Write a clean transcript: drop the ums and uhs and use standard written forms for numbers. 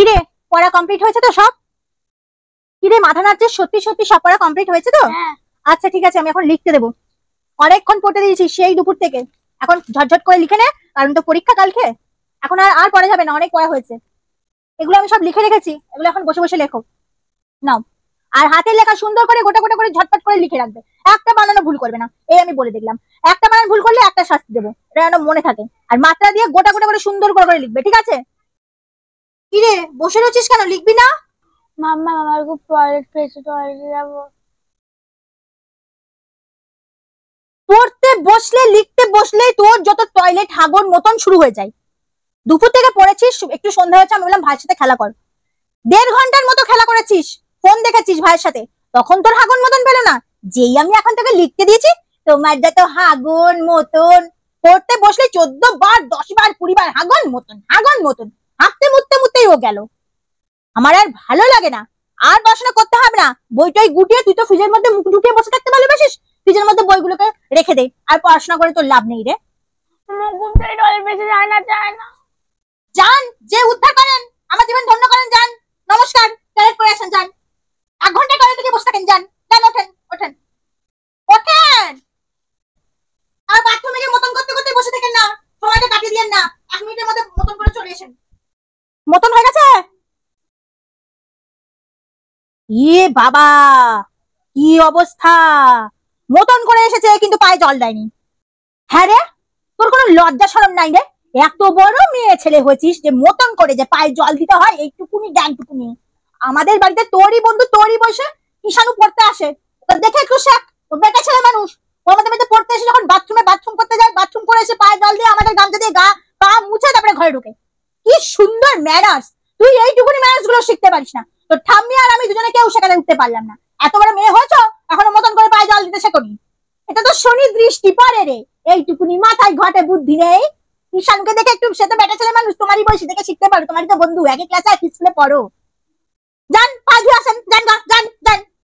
কিরে পড়া কমপ্লিট হয়েছে তো সব? কিরে মাথা নাড়ছে, সত্যি সত্যি সব পড়া কমপ্লিট হয়েছে তো? আচ্ছা ঠিক আছে, আমি এখন লিখতে দেবো। অনেকক্ষণ পড়তে দিয়েছি সেই দুপুর থেকে। এখন ঝটঝট করে লিখে নে, কারণ তো পরীক্ষা কালকে। এখন আর আর পড়া যাবে না, অনেক পড়া হয়েছে। এগুলো আমি সব লিখে রেখেছি, এগুলো এখন বসে বসে লেখো। নাও। আর হাতের লেখা সুন্দর করে গোটা গোটা করে ঝটপট করে লিখে রাখবে। একটা বানানো ভুল করবে না, এই আমি বলে দিলাম। একটা বানান ভুল করলে একটা শাস্তি দেবো, এটা যেন মনে থাকে। আর মাত্রা দিয়ে গোটা গোটা করে সুন্দর করে করে লিখবে, ঠিক আছে? কিরে বসে রয়েছিস কেন, লিখবি না? মাম্মা আমার খুব টয়লেট পেয়েছে, টয়লেটে যাবো। পড়তে বসলে লিখতে বসলেই তোর যত টয়লেট হাগর মতন শুরু হয়ে যায়। দুপুর থেকে পড়েছিস, একটু সন্ধ্যা হয়েছে, আমি বললাম ভাইয়ের সাথে খেলা কর। 1.5 ঘন্টার মতো খেলা করেছিস, ফোন দেখেছিস ভাইয়ের সাথে, তখন তোর হাগন মতন পেলো না। যেই আমি এখন তোকে লিখতে দিয়েছি, তোমার যত হাগন মতন। পড়তে বসলে 14 বার 10 বার 20 বার হাগন মতন হাগন মতন। হাঁকতে মুততে মুততেই ও গেল। আমার আর ভালো লাগে না, আর পড়াশোনা করতে হবে না। বইটাই গুটিয়ে, তুই তো ফ্রিজের মধ্যে মুখ ঢুকিয়ে বসে থাকতে ভালোবাসিস, ফ্রিজের মধ্যে বইগুলোকে রেখে দে। আর পড়াশোনা করে তোর লাভ নেই রে। আমার খুব টয়লেট পেয়েছে, যায় না যায় না। যান, যে উদ্ধার করেন, আমার জীবন ধন্য করেন, যান। নমস্কার, টয়লেট করে আসেন, যান। 1 ঘন্টা টয়লেটে গিয়ে বসে থাকেন, যান যান, ওঠেন ওঠেন ওঠেন। আর বাথরুমে গিয়ে মতন করতে করতে বসে থাকেন না, সময়টা কাটিয়ে দিয়েন না। 1 মিনিটের মধ্যে মতন করে চলে এসেন। মতন হয়ে গেছে? ইয়ে বাবা, কি অবস্থা! মতন করে এসেছে কিন্তু পায়ে জল দেয়নি। হ্যাঁ রে, তোর কোনো লজ্জা শরম নাই রে? এত বড় মেয়ে ছেলে হয়েছিস যে মতন করে যে পায়ে জল দিতে হয়, এইটুকুনি জ্ঞানটুকুনি। আমাদের বাড়িতে তোরই বন্ধু, তোরই বয়সে ঈশানু পড়তে আসে, তো দেখে একটু শেখ। ও বেটা ছেলে মানুষ, ও আমাদের বাড়িতে পড়তে এসে যখন বাথরুম করতে যায়, বাথরুম করে এসে পায়ে জল দিয়ে আমাদের গামছা দিয়ে পা মুছে তারপরে ঘরে ঢুকে। কি সুন্দর ম্যানার্স! তুই এইটুকুনি ম্যানার্স গুলো শিখতে পারিস না? তোর ঠাম্মি আর আমি দুজনে কেউ সেখানে উঠতে পারলাম না। এত বড় মেয়ে হয়েছ, এখনো মতন করে পায়ে জল দিতে শেখনি। এটা তো শনি দৃষ্টি পড়ে রে। এইটুকুনি মাথায় ঘটে বুদ্ধি নেই? ঈশানকে দেখে একটু, সে তো বেটা ছেলে মানুষ, তোমারই বয়সী, দেখে শিখতে পারো। তোমারই তো বন্ধু, একই ক্লাসে এক স্কুলে পড়ো। যান, পা ধুয়ে আসেন, যান যান যান।